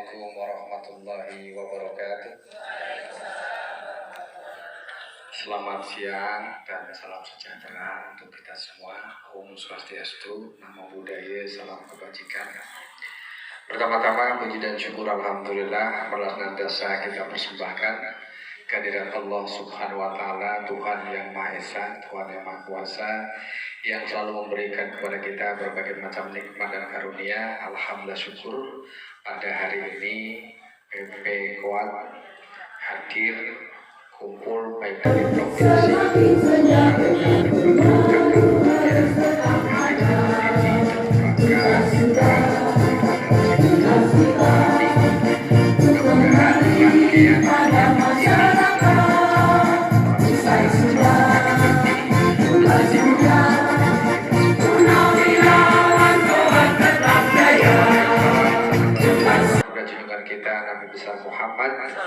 Assalamualaikum warahmatullahi wabarakatuh. Selamat siang dan salam sejahtera untuk kita semua. Om Swastiastu, Namo Buddhaya, salam kebajikan. Pertama-tama puji dan syukur alhamdulillah senantiasa kita persembahkan kehadirat Allah Subhanahu wa taala, Tuhan yang Maha Esa, Tuhan yang Maha Kuasa, yang selalu memberikan kepada kita berbagai macam nikmat dan karunia. Alhamdulillah syukur pada hari ini PP Kuat hadir kumpul baik dari provinsi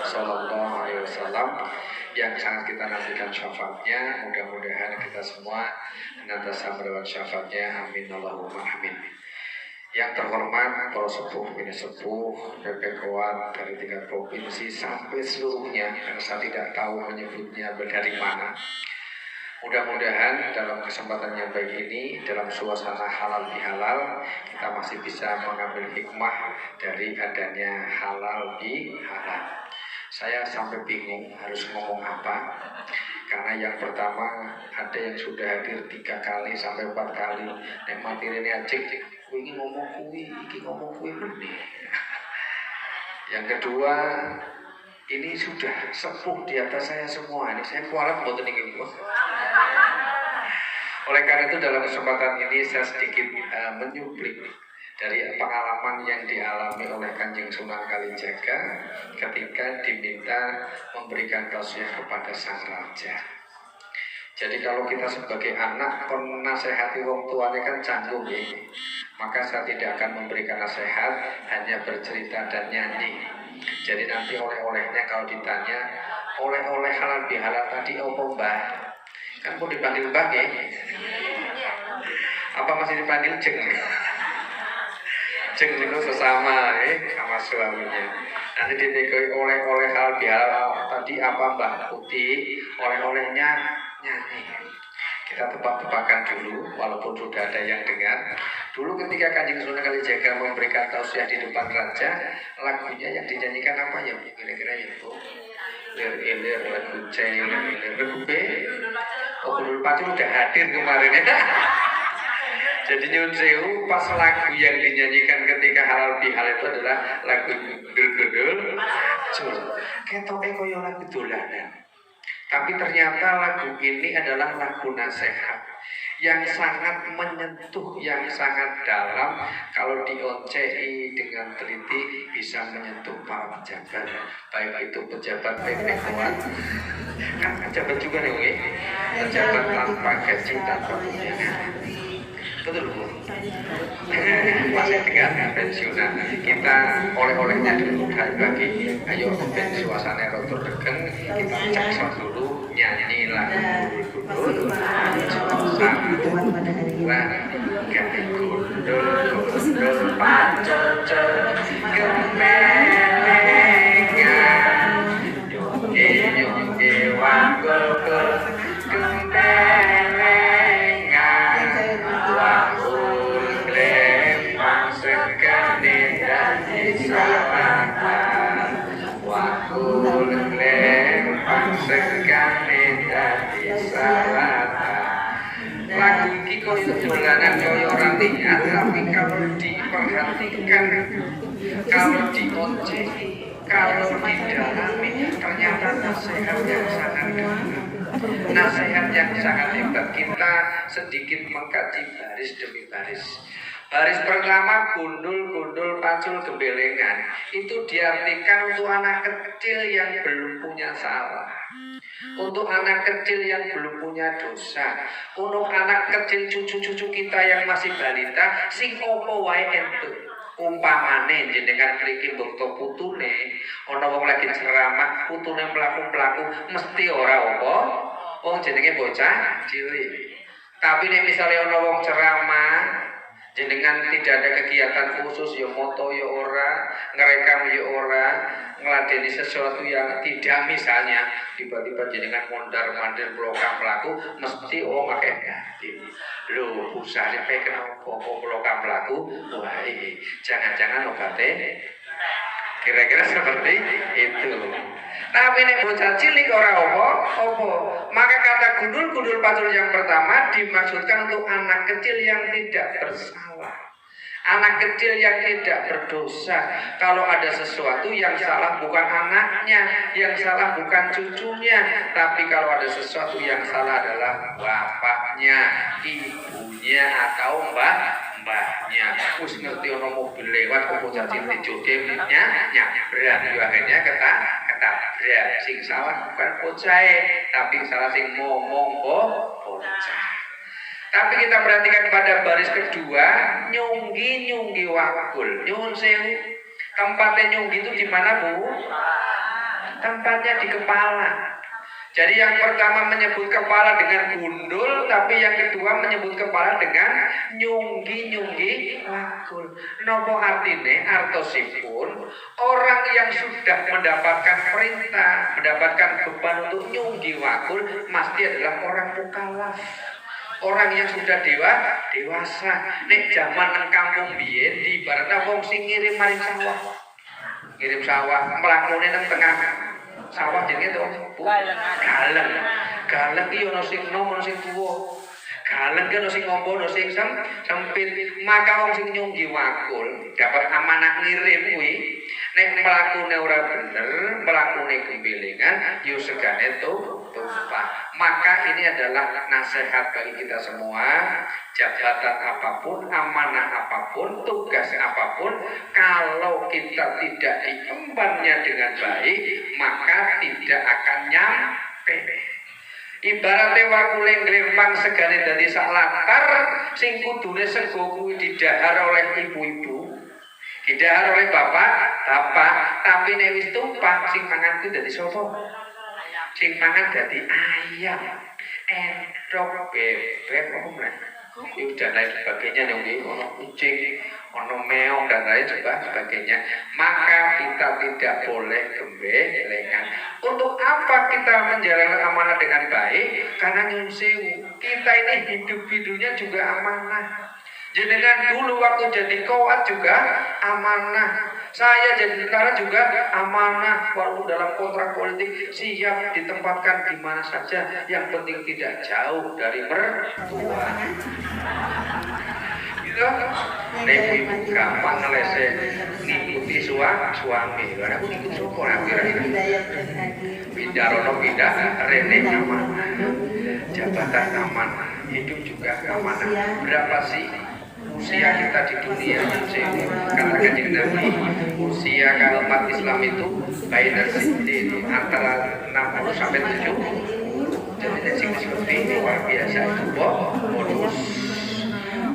Sallallahu Alaihi Wasallam yang sangat kita nantikan syafaatnya. Mudah-mudahan kita semua senantiasa mendapat syafaatnya. Amin Allahumma amin. Yang terhormat para sepuh, bini sepuh, PP Kuat dari 3 provinsi sampai seluruhnya, yang saya tidak tahu menyebutnya dari mana. Mudah-mudahan dalam kesempatan yang baik ini, dalam suasana halal bihalal, kita masih bisa mengambil hikmah dari adanya halal bihalal. Saya sampai bingung harus ngomong apa, karena yang pertama ada yang sudah hadir 3 kali sampai 4 kali. Nek materi ini acik, ini ngomong kui benih. Yang kedua, ini sudah sepuh di atas saya semua. Ini saya kualat buat ini. Oleh karena itu dalam kesempatan ini saya sedikit menyuplik dari pengalaman yang dialami oleh Kanjeng Sunan Kalijaga ketika diminta memberikan tausiah kepada sang raja. Jadi kalau kita sebagai anak menasehati wong tuanya kan canggung ya, maka saya tidak akan memberikan nasihat, hanya bercerita dan nyanyi. Jadi nanti oleh-olehnya kalau ditanya oleh-oleh halal bihalal tadi apa mbah? Kan mau dipanggil mbah ya? Apa masih dipanggil jeng? Jeng itu sesama sama suaminya. Nanti ditekoi oleh-oleh halal bihalal tadi apa mbah Putih? Oleh-olehnya nyanyi. Kita tebak-tebakan dulu, walaupun sudah ada yang dengar. Dulu ketika Kanjeng Sunan Kalijaga memberikan tausiah di depan raja, lagunya yang dinyanyikan apa ya? Kira-kira ya Bu? Lir-ilir, lagu ceng, lagu B. Oh, Gundul Pacul udah hadir kemarin ya. Jadi nyun sewu, pas lagu yang dinyanyikan ketika halal bihal itu adalah lagu Gundul Pacul. Ketoknya koyo lagu dolanan. Tapi ternyata lagu ini adalah lagu nasihat yang sangat menyentuh, yang sangat dalam. Kalau dioncei dengan teliti bisa menyentuh para pejabat, baik itu pejabat PP Kuat, kan pejabat juga nih, pejabat tanpa gaji, tanpa tunjangan. Betul Bu? Masih dengan pensiunan. Kita oleh-olehnya dulu bagi. Ayo ben suasana rotor degen, kita cek dulu, nyanyi lagu gundul. 1, 2, 3, gundul pacul kemelengan. Yoke wanggul lagu ini kok dolanan koyo ora niat, tapi kalau diperhatikan, kalau dionceng, kalau didalami, ternyata nasihat yang sangat dalam, nasihat yang sangat hebat. Kita sedikit mengkaji baris demi baris. Baris pertama gundul pacul gembelengan, itu diartikan untuk anak kecil yang belum punya salah, untuk anak kecil yang belum punya dosa, untuk anak kecil cucu-cucu kita yang masih balita, sing opo wae entuk. Umpamane jenengan mriki mbokto putune, ana wong lagi ceramah, putune mlaku-mlaku mesti ora apa, wong jenenge bocah cilik. Tapi nek misale ana wong ceramah Jenengan tidak ada kegiatan khusus, ya moto ya ora, ngerekam ya ora, ngeladeni sesuatu yang tidak, misalnya tiba-tiba jenengan mondar-mandir blokam pelaku, mesti pakai hati. Loh, busane pe kenapa kok blokam pelaku? Wah, jangan-jangan obatnya kira-kira seperti itu. Tapi nek bocah cilik ora apa. Maka kata gundul pacul yang pertama dimaksudkan untuk anak kecil yang tidak bersalah, anak kecil yang tidak berdosa. Kalau ada sesuatu yang salah bukan anaknya, yang salah bukan cucunya, tapi kalau ada sesuatu yang salah adalah bapaknya, ibunya, atau mbahnya. Wis ngerti ono mobil lewat kok bocah cilik joget nyabrak, akhirnya ketabrak. Sing salah bukan bocah, tapi salah sing ngomong bocah. Tapi kita perhatikan pada baris kedua, nyunggi wakul. Nyuwun sewu. Tempatnya nyunggi itu di mana, Bu? Tempatnya di kepala. Jadi yang pertama menyebut kepala dengan gundul, tapi yang kedua menyebut kepala dengan nyunggi wakul. Nopo artine artosipun orang yang sudah mendapatkan perintah, mendapatkan beban untuk nyunggi wakul, mesti adalah orang mukallaf. Orang yang sudah dewasa. Nek zaman nang kampung biyen di ibaratnya wong sing ngirim maring sawah. Ngirim sawah mlakune nang tengah sawah jenenge to, Bu. Galeng iki ono sing nom, ono sing tuwa. Galeng ki ono sing ngombo, ono sing sempit. Maka wong sing nyunggi wakul dapat amanah ngirim kuwi. Nek mlakune ora bener, mlakune gembelengan, yo segane tumpah. Maka ini adalah nasihat bagi kita semua. Jabatan apapun, amanah apapun, tugas apapun, kalau kita tidak diembannya dengan baik, maka tidak akan nyampe. Ibaratnya wakule nglempang segane dadi sak latar, sing kudune sego kuwi didahar oleh ibu-ibu, didahar oleh bapak, tapi nek wis tumpah sing mangan kuwi dadi sapa? Sing mangan dadi ayam, endok, bebek, apa meneh. Itu dan lain sebagainya, nih, ono kucing, ono meong dan lain sebagainya. Maka kita tidak boleh gembelengan. Untuk apa kita menjalankan amanah dengan baik? Karena nyunsewu, kita ini hidupnya juga amanah. Jenengan dulu waktu jadi kowat juga amanah. Saya jadi tentara juga amanah. Walaupun dalam kontrak politik siap ditempatkan di mana saja, yang penting tidak jauh dari mertua. Gitu. Ibu gampang ngelesek ngikuti suami. Karena aku ngikut syukur akhirnya. Pindah rono pindah rene amanah. Jabatan amanah, hidup juga amanah. Berapa sih usia kita di dunia? Katakan di Nabi, usia umat Islam itu bainar sidin, antara 60 sampai 70. Jadi seperti ini luar biasa itu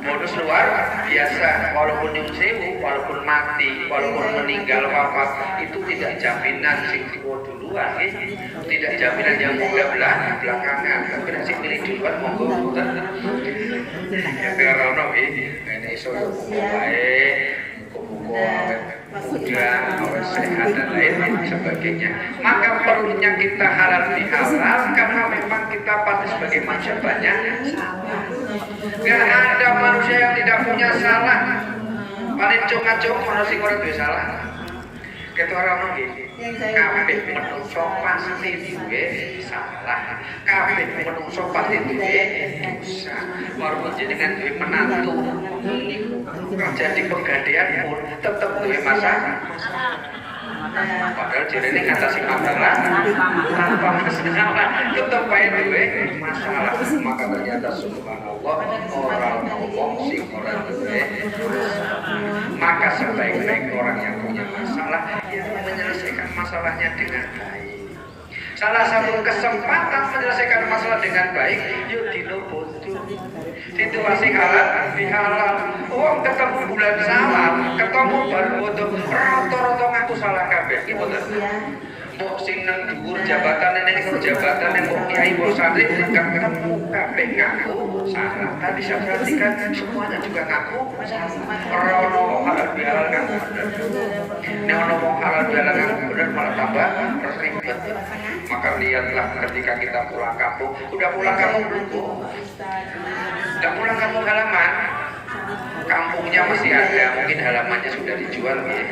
bonus luar biasa. Walaupun nyungsewu, walaupun mati, walaupun meninggal wafat, itu tidak jaminan sing tua duluan, tidak jaminan yang muda belakangan. Tapi sing milih duluan monggo. Ya ora ono ini iso baik, buku awet muda, awet sehat dan lain sebagainya. Maka perlunya kita halal bihalal, karena memang kita pasti sebagai manusia banyak salah. Gak ada manusia yang tidak punya salah. Paling cung-cung ono sing ora duwe salah. Ketua orang ini, kabeh menungso pasti duwe salah. Kabeh menungso pasti duwe dosa. Walaupun jenengan duwe menantu, jadi pegadaian pun tetap duwe masalah. Padahal jadi ini kata si masalah tanpa masalah, tetap baik duwe masalah. Maka ternyata subhanallah orang ngomong sing orang duwe masalah. Maka sebaik-baik orang yang punya masalah, dia menyelesaikan masalahnya dengan baik. Salah satu kesempatan menyelesaikan masalah dengan baik, yuk dino bodoh. Situasi halal bihalal. Wong ketemu bulan salam, ketemu baru bodoh. Roto-roto ngaku salah kabeh. Iki boten. Mbok sing nang dhuwur jabatan ning jabatan ning kiai mbok santri ketemu kabeh ngaku salah. Tadi saya perhatikan semuanya juga ngaku orang halal bihalal ngaku benar. Ini orang halal bihalal ngaku benar malah tambah ribet. Maka lihatlah ketika kita pulang kampung, udah pulang kampung belum? Udah pulang kampung halaman? Kampungnya masih ada, mungkin halamannya sudah dijual ya.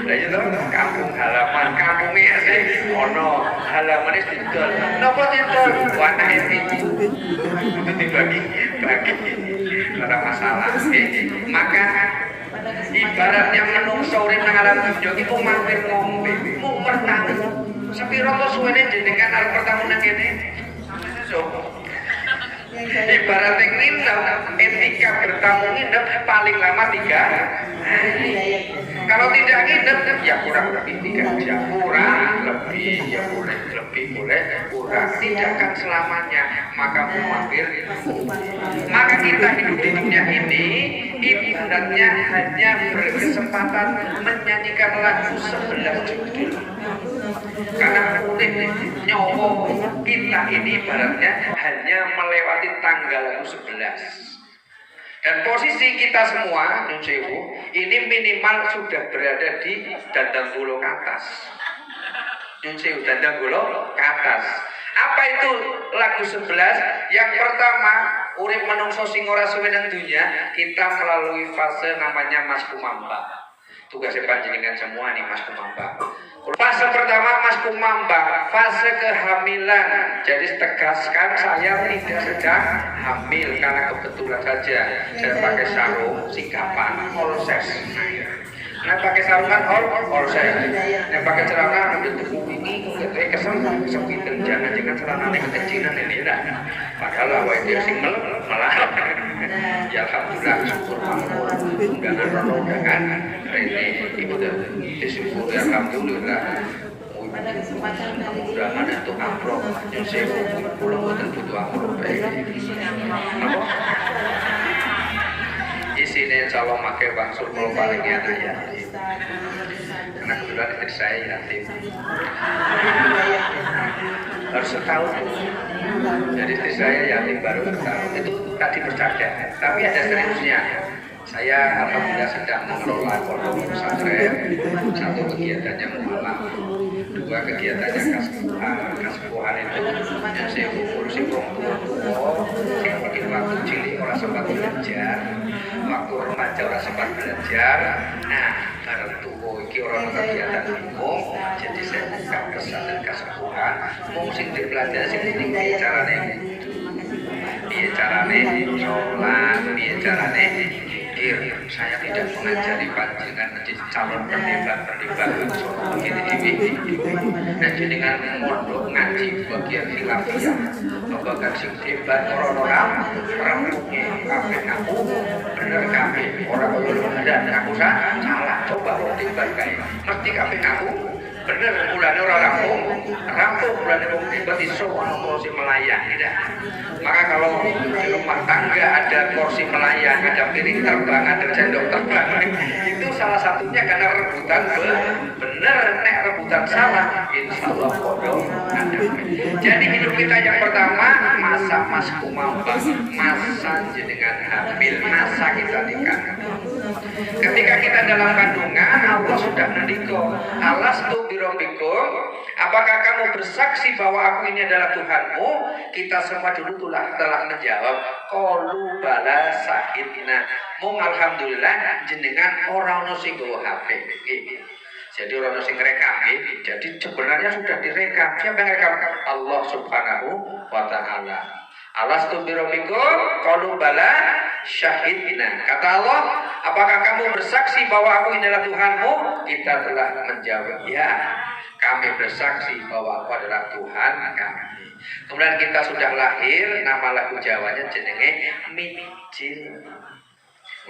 Lah itu kampung halaman, kampungnya sih ono halamannya dijual. Napa dijual? Warna ini itu dibagi ada masalah. Maka ibaratnya menungso urip nang alam dunya iku mampir ngombe, mung pertama. Sepiro to suwene jenengan arep pertama nang kene? So, ibaratnya nginep, etika bertamu nginep paling lama 3 hari. Kalau tidak nginep ya kurang lebih 3 jam, kurang lebih ya boleh lebih boleh kurang, tidak akan selamanya. Maka mampir. Maka kita hidup di dunia ini ibaratnya hanya berkesempatan menyanyikan lagu 11 judul. Karena urip nyawa kita ini ibaratnya hanya melewati tanggal 11. Dan posisi kita semua, Nun Sewu, ini minimal sudah berada di Dandanggolo ke atas. Nun Sewu, Dandanggolo ke atas. Apa itu lagu 11? Yang pertama, urip menungso sing ora suwe nang dunya, kita melalui fase namanya Mas Kumambang. Tugasnya panjenengan semua nih Mas Kumambang. Fase pertama Mas Kumambang, fase kehamilan. Jadi tegaskan saya tidak sedang hamil karena kebetulan saja saya pakai sarung singkapan olses. Nah pakai sarung kan olses. Nah pakai celana udah tubuh ini katanya kesempitan, jangan celananya kekecilan ini lah. Padahal awal dia sing malah. Ya alhamdulillah syukur makmur undangan undangan ini ibu disyukur ya alhamdulillah. Undangan itu amplop, Yosef pulang buatan butuh amplop baik. Isinya calon pakai bangsur kalau palingnya ada ya. Karena kebetulan istri saya yatim. Harus setahun. Jadi istri saya yatim baru setahun. Itu tadi bercanda. Tapi ada seriusnya. Saya alhamdulillah sedang mengelola pondok pesantren. Satu kegiatannya mualaf, 2 kegiatannya kaspuhan itu yang saya ngurusi orang tua. Saya mungkin waktu cilik orang sempat belajar, waktu remaja orang sempat belajar. Nah, bareng tua iki orang kegiatan bingung, jadi saya buka kesan dan kaspuhan. Mau sing belajar sing tinggi carane, dia carane sholat, dia carane saya tidak mengajari panjenengan menjadi calon pendebat begini dan jenengan mondok ngaji bagian khilafiyah bagian sing debat orang-orang rambutnya kabeh aku bener kabeh orang dan aku salah coba debat kayak mesti kabeh aku bener mulane orang rampung mulane wong debat iso ana kursi melayang tidak. Maka kalau di rumah tangga ada kursi melayang, ada piring terbang, ada sendok terbang, itu salah satunya karena rebutan bener, nek rebutan salah, insya Allah bodoh ada. Jadi hidup kita yang pertama masa Mas Kumambang, masa jenengan hamil, masa kita nikah. Ketika kita dalam kandungan, Allah sudah mendikau, alastu birabbikum, apakah kamu bersaksi bahwa aku ini adalah Tuhanmu? Kita semua dulu telah menjawab, qalu bala sahidna. Mung alhamdulillah jenengan orang ono sing nggawa HP. Jadi orang sing rekam, jadi sebenarnya sudah direkam. Siapa yang rekam? Allah Subhanahu wa taala. Alastu birabbikum qalu bala syahidna. Kata Allah, apakah kamu bersaksi bahwa aku ini adalah Tuhanmu? Kita telah menjawab, ya. Kami bersaksi bahwa aku adalah Tuhan kami. Kemudian kita sudah lahir, nama lagu Jawanya jenenge Mijil.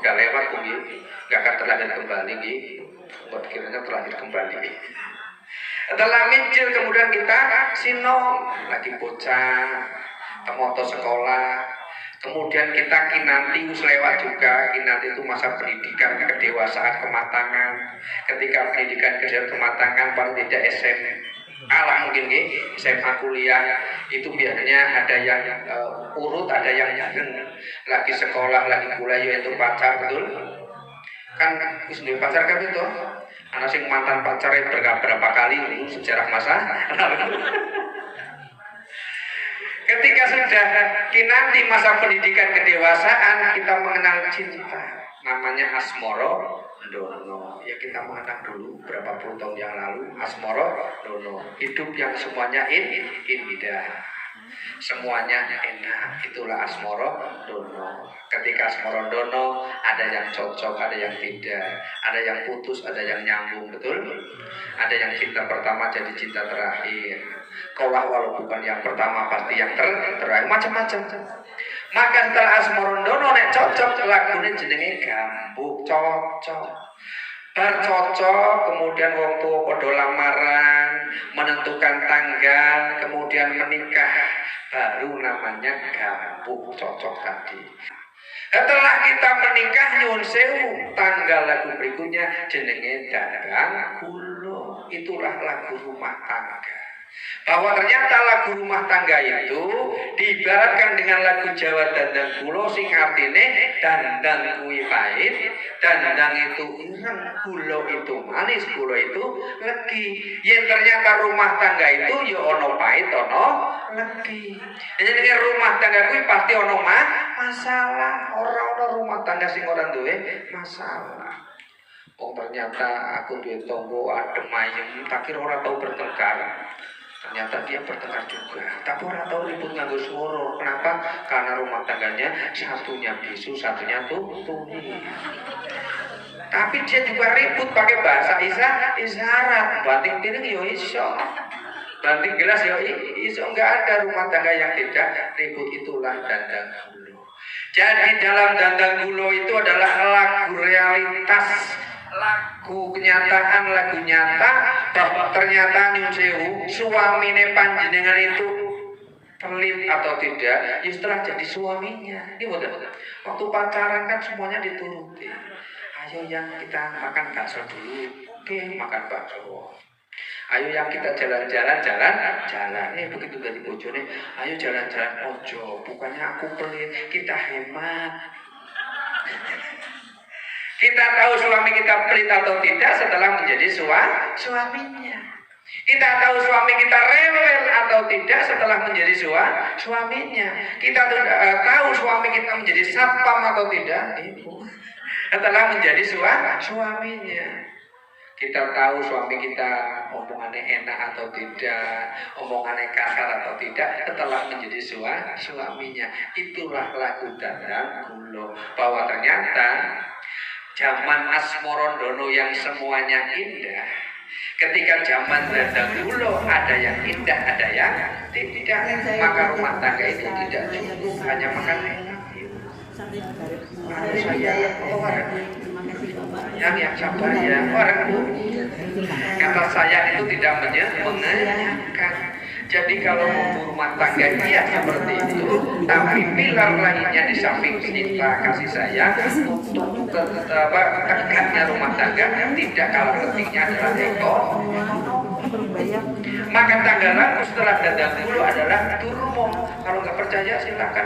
Udah lewat bumi, gak akan terlahir kembali gitu. Buat kiranya terlahir kembali. Setelah Mijil kemudian kita Sinom, lagi bocah, temoto sekolah. Kemudian kita kinanti lewat juga. Kinanti itu masa pendidikan kedewasaan kematangan. Ketika pendidikan kedewasaan kematangan paling tidak Alah mungkin SMA kuliah itu biasanya ada yang urut, ada yang bareng. Lagi sekolah, lagi kuliah itu pacar, betul? Kan wis duwe pacar kan itu. Anak sing mantan pacarnya berapa kali ini sejarah masa lalu. Ketika sudah nanti masa pendidikan kedewasaan, kita mengenal cinta. Namanya asmoro dono. Ya kita mengenal dulu berapa puluh tahun yang lalu asmoro dono. Hidup yang semuanya indah. Semuanya enak, itulah asmoro dono. Ketika asmoro dono, ada yang cocok, ada yang tidak, ada yang putus, ada yang nyambung, betul? Ada yang cinta pertama jadi cinta terakhir. Kaulah walau bukan yang pertama pasti yang terakhir, macam-macam. Maka setelah asmoro dono nek cocok, lagune jenenge gambuk, cocok. Bercocok, kemudian wong tua padha lamaran, menentukan tanggal, kemudian menikah, baru namanya gambuk cocok tadi. Setelah kita menikah nyuwun sewu, tanggal lagu berikutnya jenenge Dandang Kula. Itulah lagu rumah tangga. Bahwa ternyata lagu rumah tangga itu diibaratkan dengan lagu Jawa Dandang Kula sing artine dandang kuwi pahit, dandang itu ireng, kula itu manis, kula itu legi. Yen ternyata rumah tangga itu ya ono pahit ono legi. Jadi rumah tangga kuwi pasti ono masalah. Ora rumah tangga sing ora duwe masalah. Oh ternyata aku duwe tangga adem ayem, tak kira ora tau bertengkar. Ternyata dia bertengkar juga, tapi orang tahu ribut nganggo suara. Kenapa? Karena rumah tangganya satunya bisu, satunya tuli. Tapi dia juga ribut pakai bahasa isyarat. Banting piring yo iso, banting gelas yo iso. Enggak ada rumah tangga yang tidak ribut. Itulah Dandang Kula. Jadi dalam Dandang Kula itu adalah lagu realitas, lagu kenyataan, lagu nyata bahwa ternyata nyuwun sewu suamine panjenengan itu pelit atau tidak, ya setelah jadi suaminya. Ini betul. Waktu pacaran kan semuanya dituruti. Ayo yang kita makan bakso dulu, oke makan bakso. Ayo yang kita jalan-jalan. Begitu dari bojone, ayo jalan-jalan ojo. Bukannya aku pelit, kita hemat. Kita tahu suami kita pelit atau tidak setelah menjadi suaminya. Kita tahu suami kita rewel atau tidak setelah menjadi suaminya. Kita tahu suami kita menjadi satpam atau tidak setelah menjadi suaminya. Kita tahu suami kita omongannya enak atau tidak, omongannya kasar atau tidak setelah menjadi suaminya. Itulah lagu Dandang Kula, bahwa ternyata zaman Asmorondono yang semuanya indah, ketika zaman Dandang Kula ada yang indah, ada yang tidak, maka rumah tangga itu tidak cukup hanya makan enak. Yang sabar ya, orang kata saya itu tidak mengenyangkan. Jadi kalau mau rumah tangga dia seperti itu, tapi pilar lainnya di samping cinta kasih sayang untuk tegaknya rumah tangga tidak kalah pentingnya adalah ekonomi. Makan tangga laku setelah Dandang Kula adalah turmo. Kalau nggak percaya silakan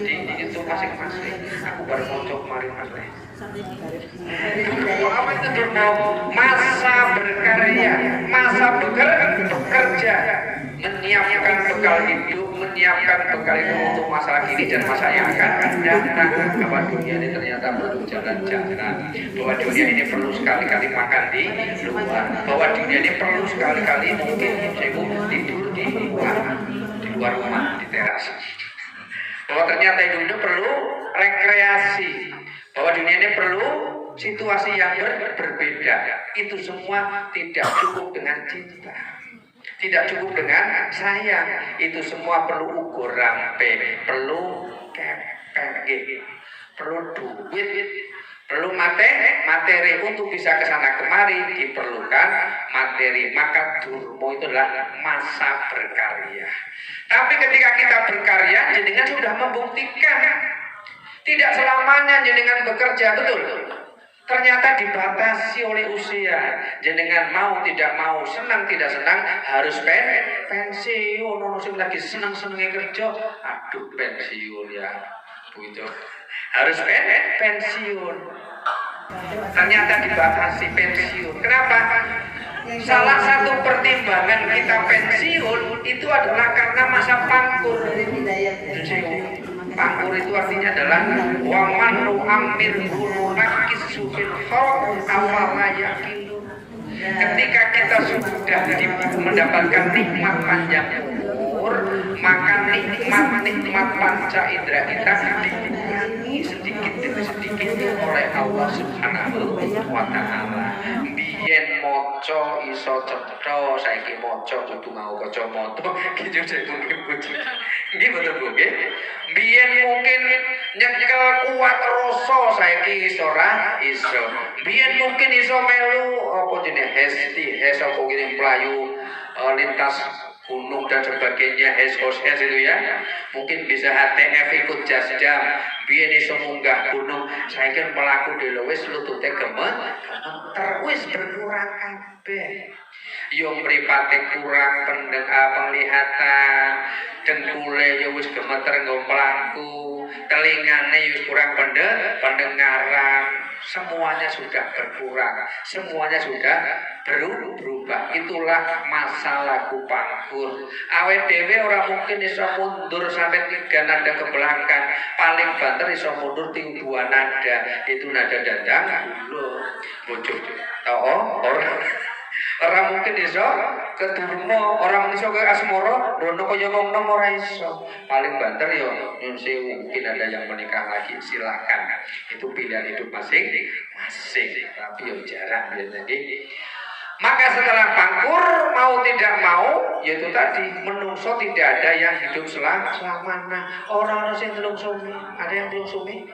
di itu masing-masing. Aku baru mau kemarin mas. Apa itu turmo? Masa berkarya, masa bekerja, menyiapkan bekal hidup, menyiapkan bekal itu untuk masa kini dan masa yang akan datang. Bahwa dunia ini ternyata perlu jalan-jalan, bahwa dunia ini perlu sekali-kali makan di luar, bahwa dunia ini perlu sekali-kali mungkin tidur di luar rumah, di teras. Bahwa ternyata hidup perlu rekreasi, bahwa dunia ini perlu situasi yang berbeda. Itu semua tidak cukup dengan cinta, tidak cukup dengan sayang. Itu semua perlu ukur rampe, perlu kepeng, perlu duit, perlu materi untuk bisa kesana kemari, diperlukan materi. Maka durmo itu adalah masa berkarya. Tapi ketika kita berkarya, jenengan sudah membuktikan tidak selamanya jenengan bekerja, betul? Ternyata dibatasi oleh usia. Jenengan mau tidak mau, senang tidak senang harus pensiun. Ono sing lagi senang-senangnya kerja, aduh pensiun ya. Begitu. Harus pensiun. Ternyata dibatasi pensiun. Kenapa? Salah satu pertimbangan kita pensiun itu adalah karena masa pangkur. Pangkur itu artinya adalah waman nu'ammir hunakis sufil khalq afala yaqilu. Ketika kita sudah mendapatkan nikmat panjang umur, maka nikmat panca indera kita dikurangi sedikit demi sedikit oleh Allah Subhanahu wa Ta'ala. Biyen maca iso cetha, saiki maca kudu mau kacamata. Gitu jek mungkin bojo. Nggih mboten Bu nggih. Biyen mungkin nyekel kuat rasa, saiki iso ora iso. Biyen mungkin iso melu apa jenenge hes apa gini melayu lintas gunung dan sebagainya, hes itu ya. Mungkin bisa HTF ikut jasdam. Biyen iso munggah gunung, saiki mlaku dhewe wis lutute gemeter, wis berkurang kabeh. Yo mripate kurang penglihatan, dengkule yo wis gemeter nggo mlaku, telingane yo wis kurang pendengaran. Semuanya sudah berkurang, semuanya sudah berubah. Itulah masa laku pangkur. Awet dhewe ora mungkin iso mundur sampai 3 nada ke belakang. Paling banter iso mundur 2 nada. Itu nada dadang dulu. Bojo. Orang mungkin iso ke Durma, orang iso ke Asmara, rono kaya ngomong ora iso. Paling banter yo nyun sewu, mungkin ada yang menikah lagi, silakan. Itu pilihan hidup masing-masing. Tapi yo jarang biasanya. Maka setelah pangkur, mau tidak mau, yaitu tadi menungso tidak ada yang hidup selamanya. Orang-orang yang telungsumi, ada yang telungsumi.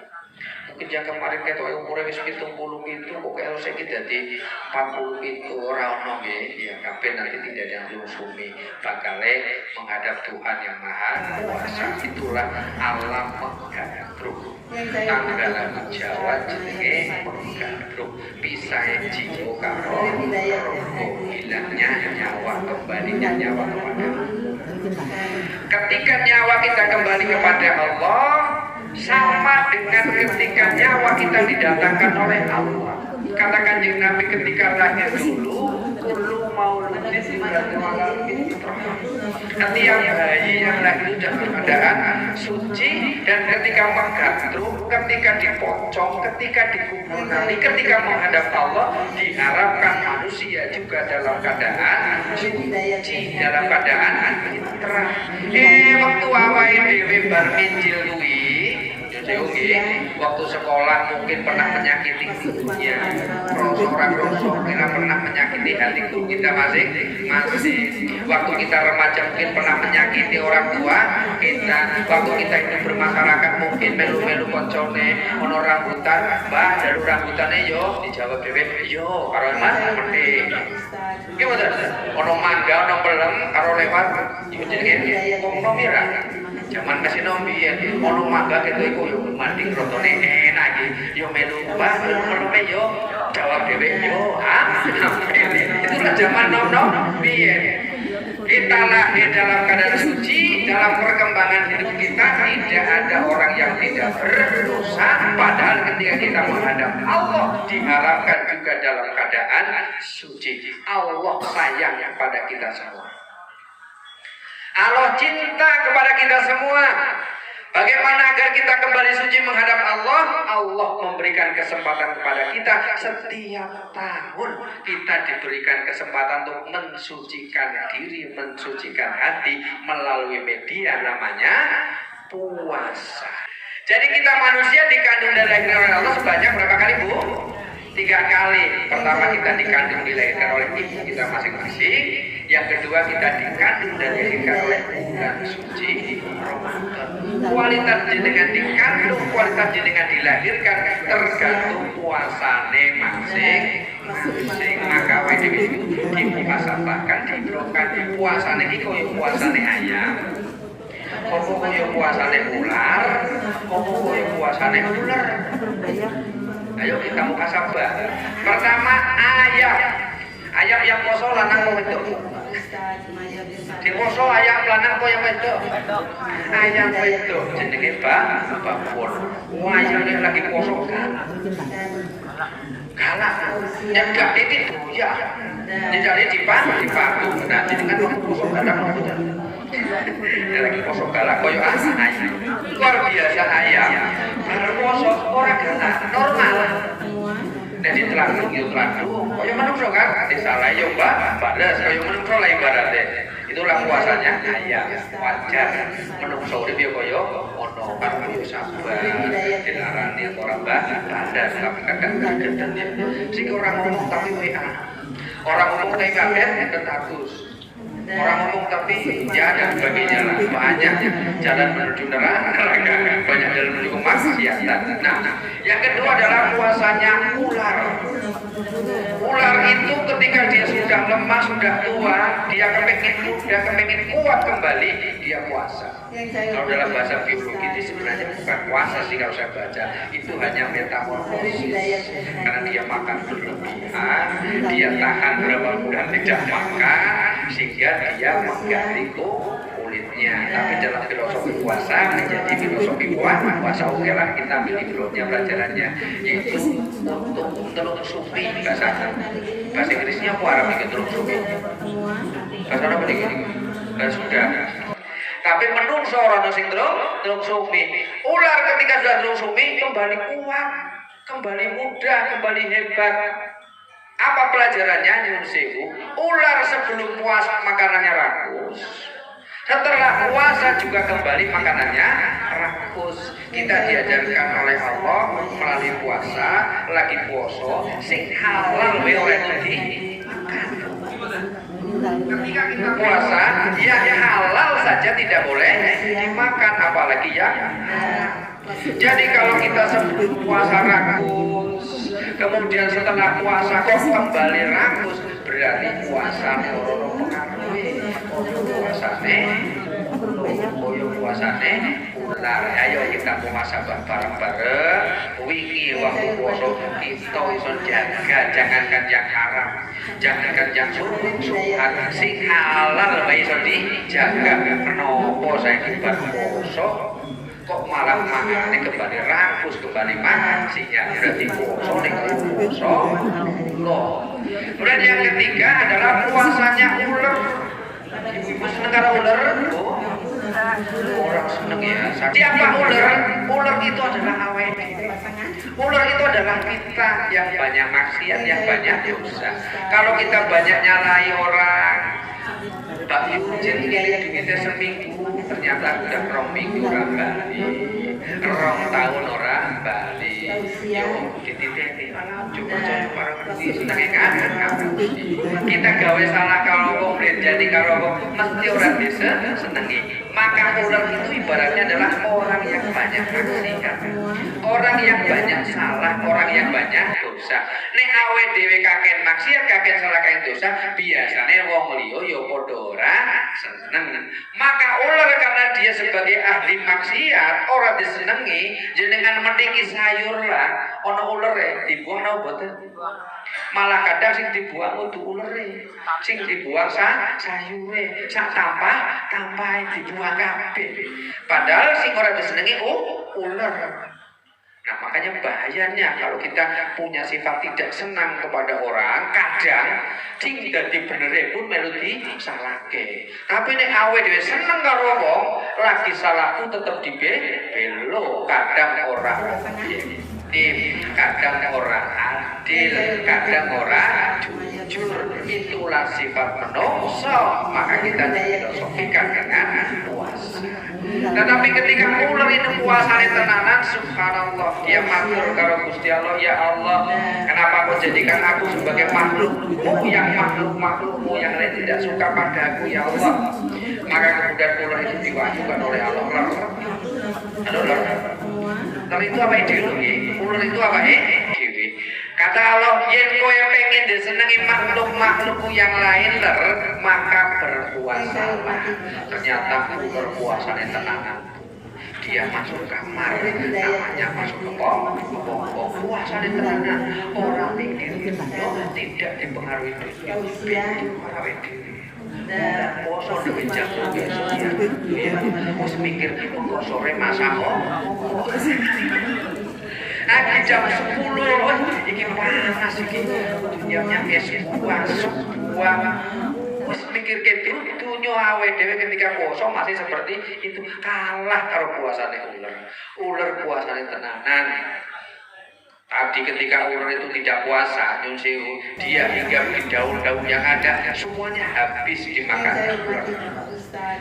Mungkin yang kemarin ketok umurnya wis 70 gitu, kok kalau saya dadi 40 itu ora ono nggih, ya kabeh nanti tidak ada yang telungsumi. Bakale menghadap Tuhan yang Maha Kuasa. Itulah alam menggadruk. Tanggalan Jawa jenenge menggadruk. Pisahe jiwa karo roho, hilangnya nyawa, kembalinya nyawa kepada Allah. Ketika nyawa kita kembali kepada Allah, sama dengan ketika nyawa kita didatangkan oleh Allah. Kata Kanjeng Nabi ketika lahir dulu, kullu mauludin yuladu ala fitrah. Setiap bayi yang lahir dalam keadaan suci, dan ketika menggadruk, ketika dipocong, ketika dikubur nanti, ketika menghadap Allah, diharapkan manusia juga dalam keadaan suci, dalam keadaan fitrah. Waktu awake dhewe bar minjil kuwi waktu sekolah mungkin pernah menyakiti gurunya, rosok kita pernah menyakiti hati guru kita masing-masing. Waktu kita remaja mungkin pernah menyakiti orang tua kita. Waktu kita hidup bermasyarakat mungkin melu-melu koncone ono rambutan, mbah dalu rambutane yo dijawab dhewe yo karo mas ngerti. Ki mboten ono mangga ono pelem karo lewat iku jenenge wong nomira. Zaman kasih nombi ya, ono mangga gitu iku yo mandi rotone enak iki. Yo melu mbah melu yo jawab dhewe yo itulah zaman nom piye. Kita lahir dalam keadaan suci, dalam perkembangan hidup kita tidak ada orang yang tidak berdosa. Padahal ketika kita menghadap Allah diharapkan juga dalam keadaan suci. Allah sayang kepada kita semua. Allah cinta kepada kita semua. Bagaimana agar kita kembali suci menghadap Allah? Allah memberikan kesempatan kepada kita. Setiap tahun kita diberikan kesempatan untuk mensucikan diri, mensucikan hati melalui media namanya puasa. Jadi kita manusia dikandung dan dilahirkan oleh Allah sebanyak berapa kali, Bu? 3 kali. Pertama kita dikandung dilahirkan oleh ibu kita masing-masing. Yang kedua kita dikandung dan dilahirkan oleh bulan suci Ramadan. Kualitas jenengan dikandung, kualitas jenengan dilahirkan tergantung puasane masing-masing. Maka WDW itu dimuhasabahkan, dibrokan. Puasane iki koyo puasane ayam, kopo koyo puasane ular, kopo koyo puasane ular. Ayo kita muhasabah. Pertama ayam yang poso lanang kok wedok. Di poso ayam lanang kok yang wedok. Ayam wedok jenenge babon. Ayam lagi poso galak. Nyegak itu ya. Jadi dipatu. Nah, jadi kan poso galak. Lagi poso galak koyo ayam. Luar biasa ayam. Kalau poso orang galak normal. Jadi telanjang itu telanjang, koyo menungso kan, disalah yo balas, koyo menungso lah ibaratnya. Itulah puasanya ayam, wajar. Menungso urip yo koyo ono kan koyo sabar, dilarani orang balas, tapi kadang gedhen ya. Sing orang ngomong tapi WA, orang ngomong tapi kaget status. Orang ngomong tapi ya dan sebagainya lah, banyak jalan menuju neraka, banyak jalan menuju kemaksiatan. Nah, yang kedua adalah puasanya ular. Ular itu ketika dia sudah lemah, sudah tua, dia kepengen muda, kepengen kuat kembali, dia puasa. Kalau dalam bahasa biologi itu sebenarnya bukan puasa sih kalau saya baca, itu hanya metamorfosis. Karena dia makan berlebihan, dia tahan berapa bulan tidak makan, sehingga dia mengganti kulitnya. Tapi dalam filosofi puasa menjadi filosofi puasa oke lah kita ambil filosofnya pelajarannya, yaitu untuk sufi bahasa Inggrisnya apa Arab itu untuk sufi bahasa Arab ini sudah. Tapi menungso orang sing terus sufi. Ular ketika sudah terus sufi kembali kuat, kembali muda, kembali hebat. Apa pelajarannya nyun sewu? Ular sebelum puasa makanannya rakus. Setelah puasa juga kembali makanannya rakus. Kita diajarkan oleh Allah melalui puasa, lagi poso, sing halal wae ora dimakan. Ketika kita puasa, yang halal saja tidak boleh dimakan, apalagi yang jadi kalau kita sebelum puasa rakus, kemudian setelah puasa kok kembali rakus, berarti puasa loro pengaruhi puasane ular. Ayo kita puasa bareng-bareng. Wingi waktu puasa kita iso jaga, jangankan yang haram, jangankan yang sunat, sing halal wae iso dijaga. Kenapa saya ibadah puasa kok malah makannya kembali rakus, kembali makan ya berarti puasa ning puasa loh. Kemudian yang ketiga adalah puasanya ular. Ibu seneng karo ular? Orang seneng ya. Siapa ular? Ular itu adalah awake. Ular itu adalah kita yang banyak maksiat, yang banyak dosa. Kalau kita banyak nyalai orang, Pak Yujin duitnya seminggu, ternyata udah 2 minggu orang Bali, 2 tahun orang Bali. Yo, dititeni coba para ngerti senenge kan. Kita gawe salah kalau komplain jadi kalau mesti orang bisa senengi. Maka ular itu ibaratnya adalah orang yang banyak maksiat, orang yang banyak salah, orang yang banyak dosa. Nek awe dhewe kakek maksiat, kakek salah kakek dosa, biasanya wong liya ya padha ora seneng. Maka ular karena dia sebagai ahli maksiat, ora disenengi, jenengan mendingi sayur lah, ana ulere dibuang napa boten? Malah kadang sing dibuang utuh ulere, sing dibuang sayure, sak tampahe dibuang kabeh. Padahal sing ora disenengi ular. Nah makanya bahayanya kalau kita punya sifat tidak senang kepada orang, kadang sing dadi benere pun melu disalahke. Tapi nek awe dhewe seneng karo wong, lagi salahku tetep dibelo, kadang ora kadang orang adil, kadang orang jujur. Itulah sifat manusia. Maka kita filosofikan dengan puasa. Tetapi ketika ular itu puasanya tenanan, subhanallah, dia matur karo Gusti Allah, ya Allah, kenapa kau jadikan aku sebagai makhlukmu yang lain tidak suka padaku, ya Allah. Maka kemudian ular itu diwahyukan oleh Allah. Tapi itu apa ideologi? Ular itu apa ideologi? Kata Allah, yen kowe pengen disenengi makhluk-makhlukku yang lain maka berpuasalah. Ternyata ular puasanya tenanan. dia masuk kamar, namanya masuk ke puasa di tenanan, orang mikir tidak dipengaruhi dunia, dipengaruhi diri. Poso duwe jago wis mikir kok sore masak kok. Lagi jam 10 iki panas iki dunyanya es buah wis mikir dunya awake dhewe ketika poso masih seperti itu, kalah karo puasane ular puasane tenanan. Tadi ketika ular itu tidak puasa, nyun sewu, dia hingga daun-daun yang ada semuanya habis dimakan ular.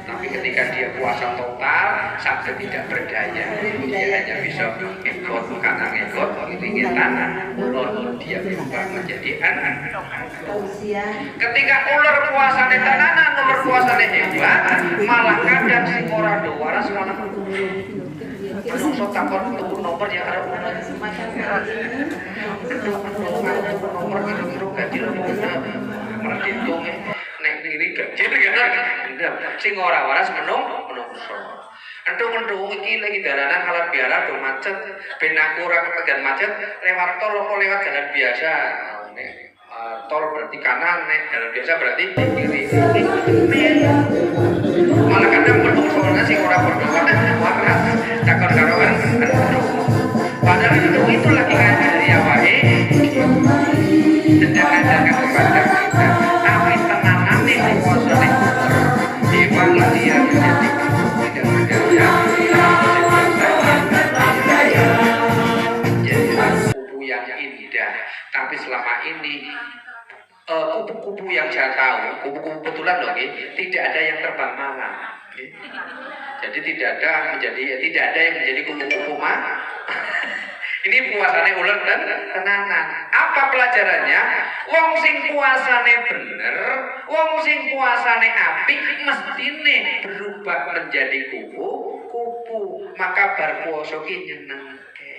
Tapi ketika dia puasa total sampai tidak berdaya, dia hanya bisa ngekot kanan ngekot kiri tanah, lalu dia berubah menjadi anak. Ketika ular puasane tenanan, ular puasane hebat, malah kadang sing ora do waras malah menungso takon tuku nomor yang ada ular. Nomor kira-kira gaji malah dihitung nek kiri gaji kan. Sing ora waras menungso. Entung iki lagi dalanan halal biara do macet, ben aku ora ketegan macet lewat tol apa lewat jalan biasa. Tol berarti kanan, nek jalan biasa berarti kiri. Malah kadang menungso sing ora berdoa waras. Takon karo kan. Padahal itu lagi ngajari awake. Sedang-sedang kepada kita. Tapi tenanan nih puasa nih. Dewa dia menjadi tidak berdaya. Menjadi kupu yang indah. Tapi selama ini kupu-kupu yang saya tahu, kupu-kupu betulan loh, tidak ada yang terbang malam. Jadi tidak ada yang menjadi kupu-kupu mah. Ini puasane ular dan tenanan. Apa pelajarannya? Wong sing puasane bener, wong sing puasane apik mestine berubah menjadi kupu-kupu. Maka bar puasa ki nyenengke.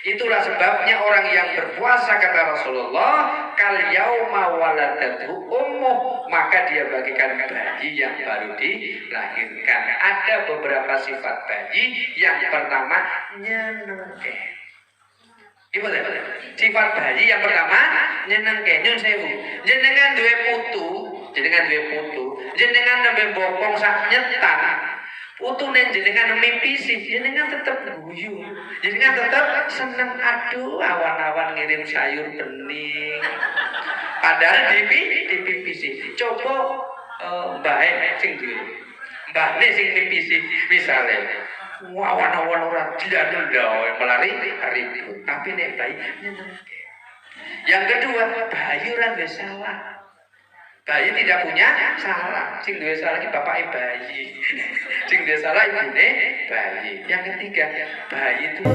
Itulah sebabnya orang yang berpuasa kata Rasulullah, kal yauma waladatu ummuh, maka dia bagikan bayi yang baru dilahirkan. Ada beberapa sifat bayi. Yang pertama nyenengke. Ibu sifat bayi yang pertama nyenengke. Nyun sewu, jenengan duwe putu, jenengan nembe bokong sak nyetan. Putune jenengan mimpi jenengan tetap guyu, jenengan tetap seneng. Aduh, awan-awan ngirim sayur bening. Padahal dipipisi. Coba mbah sing duwe. Mbahne sing mimpi misale. Awan-awan ora dilanda melari ribut. Tapi nek bayi nyenengke. Yang kedua, bayi ora duwe salah. Bayi tidak punya salah. Sing duwe salah iki bapake bayi. Sing duwe salah ibune bayi. Yang ketiga, bayi itu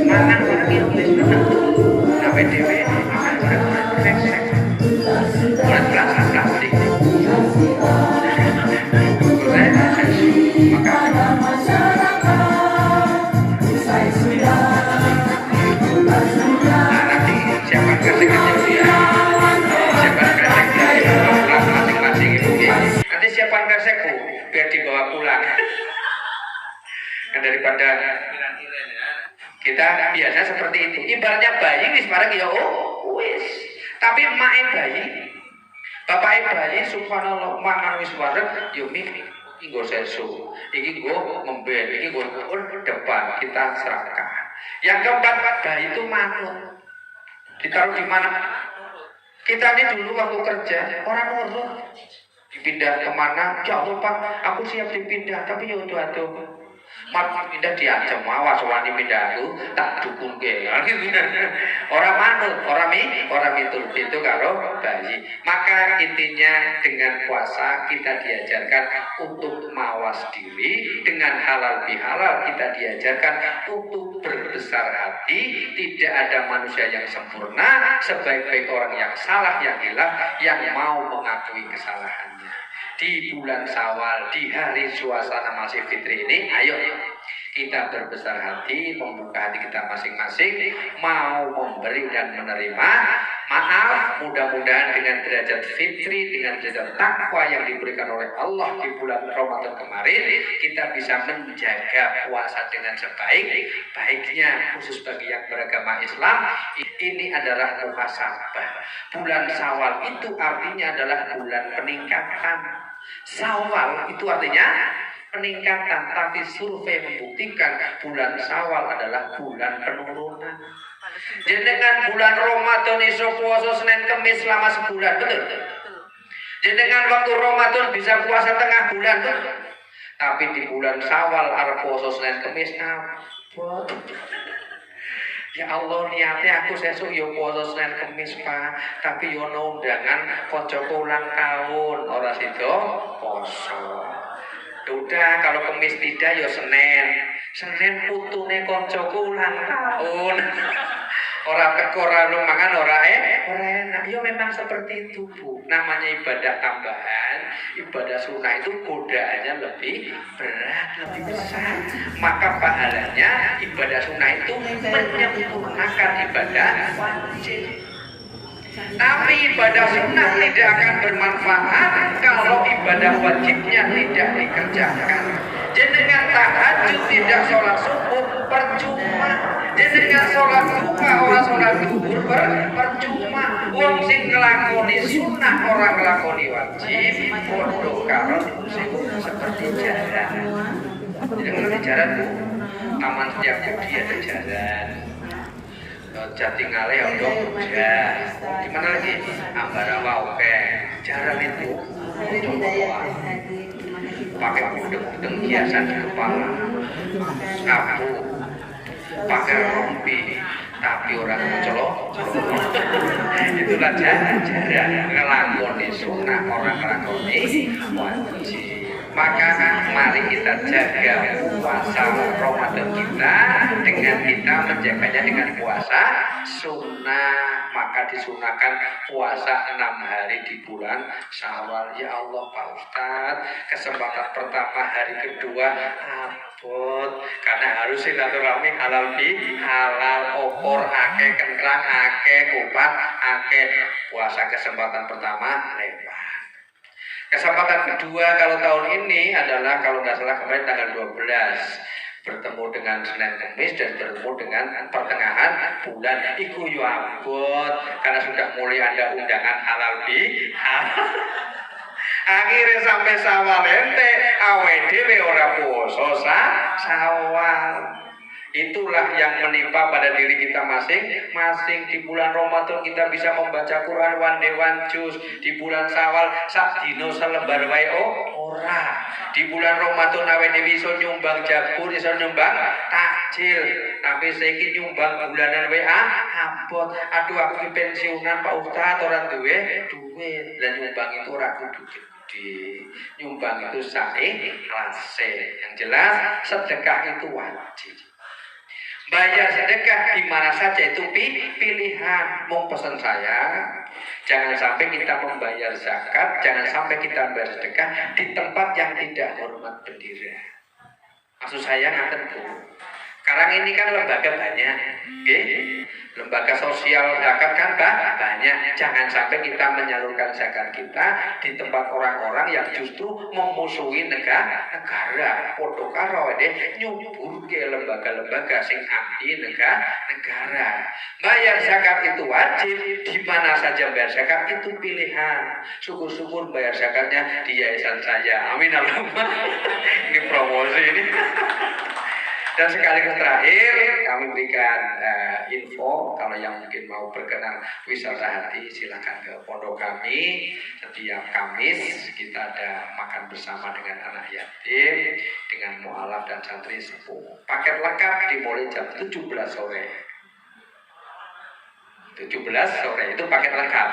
mangan barang yang wis menentu. Sampai dhewe mangan barang resek. Buat plastik. Nanti siapa kasih dia? Nanti siapkan resekku biar dibawa pulang. Daripada kita biasa seperti itu. Ibaratnya bayi wis bareng ya wis. Tapi mae bayi, bapake bayi subhanallah mangan wis bareng yo nggo sesu. Iki nggo ngomben, iki nggo depan kita serahkan. Yang keempat, bayi itu manut. Ditaruh di mana? Kita ini dulu waktu kerja orang nurut. Dipindah kemana? Ya Allah Pak, aku siap dipindah, tapi ya udah aduh. Mat pindah diancam, awas wani pindah aku tak dukung ke. Orang manut, orang itu karo bayi. Maka intinya dengan puasa kita diajarkan untuk mawas diri, dengan halal bihalal kita diajarkan untuk berbesar hati. Tidak ada manusia yang sempurna, sebaik-baik orang yang salah, yang hilang, yang mau mengakui kesalahannya. Di bulan Syawal, di hari suasana masih fitri ini, ayo Kita berbesar hati, membuka hati kita masing-masing, mau memberi dan menerima. Maaf, mudah-mudahan dengan derajat fitri, dengan derajat takwa yang diberikan oleh Allah di bulan Ramadan kemarin, kita bisa menjaga puasa dengan sebaik-baiknya. Khusus bagi yang beragama Islam, ini adalah muhasabah. Bulan Syawal itu artinya adalah bulan peningkatan. Syawal itu artinya peningkatan, tapi survei membuktikan bulan Syawal adalah bulan penurunan. Jenengan bulan Ramadan iso puasa Senin Kamis selama sebulan, betul? Jenengan waktu Ramadan bisa puasa tengah bulan, betul? Tapi di bulan Syawal arep puasa Senin Kamis apa? Ya Allah, niatnya aku sesuk yo puasa Senin Kamis, Pak. Tapi yo ono undangan koncoku ulang tahun, ora sida poso. Udah, kalau Kamis tidak yo Senin putune koncoku ulang tahun. Orang tekor lalu makan orang enak. Ya memang seperti itu, Bu. Namanya ibadah tambahan, ibadah sunnah itu godaannya lebih berat, lebih besar. Maka pahalanya ibadah sunnah itu menyempurnakan ibadah wajib. Tapi ibadah sunnah tidak akan bermanfaat kalau ibadah wajibnya tidak dikerjakan. Jenengan tahajud tidak sholat subuh percuma. Jenengan sholat duha orang sholat duhur percuma. Wong sing nglakoni sunnah orang nglakoni wajib padha karo seperti jalan. Jadi ngerti jalan, Bu? Taman setiap budi ada jalan. Jatingale ada ya. Gimana lagi? Ambarawa oke. Jalan itu pakai udeng-udeng hiasan di kepala, sapu, pakai rompi, tapi orang mencolok. Itulah jalan ngelakoni sunnah, orang ngelakoni wajib. Maka mari kita jaga puasa Ramadan kita dengan kita menjaganya dengan puasa sunnah. Maka disunahkan puasa 6 hari di bulan Syawal. Ya Allah Pak Ustadz, kesempatan pertama hari kedua abot karena harus silaturahmi halal opor akeh kentrang akeh kupat akeh. Puasa kesempatan pertama lewat. Kesempatan kedua kalau tahun ini adalah kalau nggak salah kemarin tanggal 12 bertemu dengan Senin Kamis dan bertemu dengan pertengahan bulan iku yo abot karena sudah mulai ada undangan halal akhirnya sampai Syawal ente awe dhewe ora poso Syawal. Itulah yang menimpa pada diri kita masing-masing. Di bulan Ramadan kita bisa membaca Quran one juz. Di bulan Syawal sak dino selembar wae ora. Di bulan Ramadan awe dhewe iso nyumbang jabur, iso nyumbang takjil. Tapi saiki nyumbang bulanan wae abot. Aduh aku ki pensiunan Pak Ustaz ora duwe duit. Lah nyumbang itu ora kudu gede. Nyumbang itu ikhlas. Yang jelas sedekah itu wajib. Bayar sedekah di mana saja itu pilihan. Mau pesan saya, jangan sampai kita membayar zakat, jangan sampai kita membayar sedekah di tempat yang tidak hormat bendera. Maksud saya ngaten Bu. Sekarang ini kan lembaga banyak, lembaga sosial zakat kan banyak. Jangan sampai kita menyalurkan zakat kita di tempat orang-orang yang justru memusuhi negara. Podo karo nyubur ke lembaga-lembaga sing anti negara. Bayar zakat itu wajib, di mana saja bayar zakat itu pilihan. Syukur-syukur bayar zakatnya di yayasan saya. Amin Allahumma. Ini promosi ini. Dan sekaligus terakhir kami berikan info kalau yang mungkin mau berkenan wisata hati silakan ke pondok kami. Setiap Kamis kita ada makan bersama dengan anak yatim, dengan mualaf dan santri sepuh. Paket lengkap dimulai jam 17 sore. 17 sore itu paket lengkap.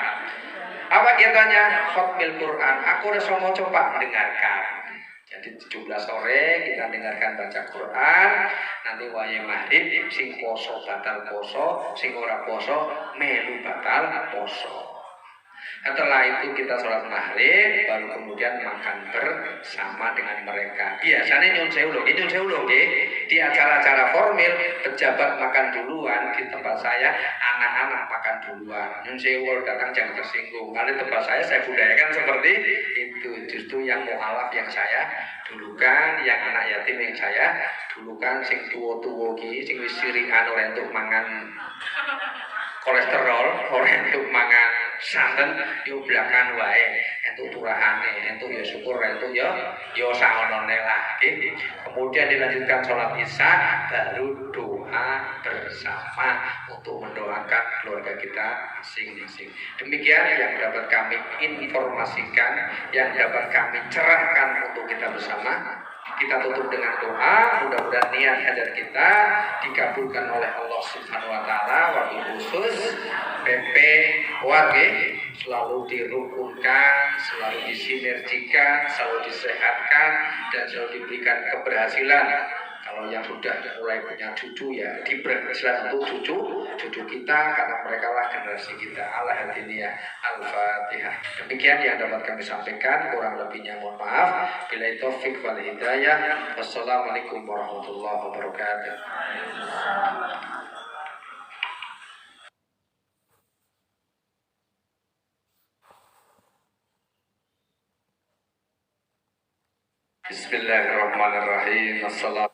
Apa kegiatannya? Khotmil Quran. Aku rasa mau coba mendengarkan. Jadi 17 sore kita dengarkan baca Quran. Nanti wayahe maghrib sing poso batal poso, sing ora poso melu batal poso. Setelah itu kita sholat maghrib, baru kemudian makan bersama dengan mereka. Biasanya nyun sewu loh, di acara-acara formal pejabat makan duluan, di tempat saya anak-anak makan duluan. Nyun sewu datang jangan tersinggung. Karena di tempat saya budayakan seperti itu. Justru yang mualaf yang saya dulukan, yang anak yatim yang saya dulukan, sing tuwo-tuwo ki, sing wis siringan ora entuk mangan kolesterol, ora entuk mangan santen, yo belakan wae, entuk turahane, entuk ya syukur, entuk ya saonone lah. Kemudian dilanjutkan sholat isya, baru doa bersama untuk mendoakan keluarga kita masing-masing. Demikian yang dapat kami informasikan, yang dapat kami cerahkan untuk kita bersama. Kita tutup dengan doa, mudah-mudahan niat hajat kita dikabulkan oleh Allah Subhanahu wa taala. Wabil khusus PP Wage selalu dirukunkan, selalu disinergikan, selalu disehatkan dan selalu diberikan keberhasilan. Kalau yang sudah mulai punya cucu ya diberhasilan untuk cucu kita karena mereka lah generasi kita. Al-Hadiniyah Al-Fatihah. Demikian yang dapat kami sampaikan, kurang lebihnya mohon maaf. Billahi taufik wal hidayah. Wassalamualaikum warahmatullahi wabarakatuh. Bismillahirrahmanirrahim. Assalamualaikum.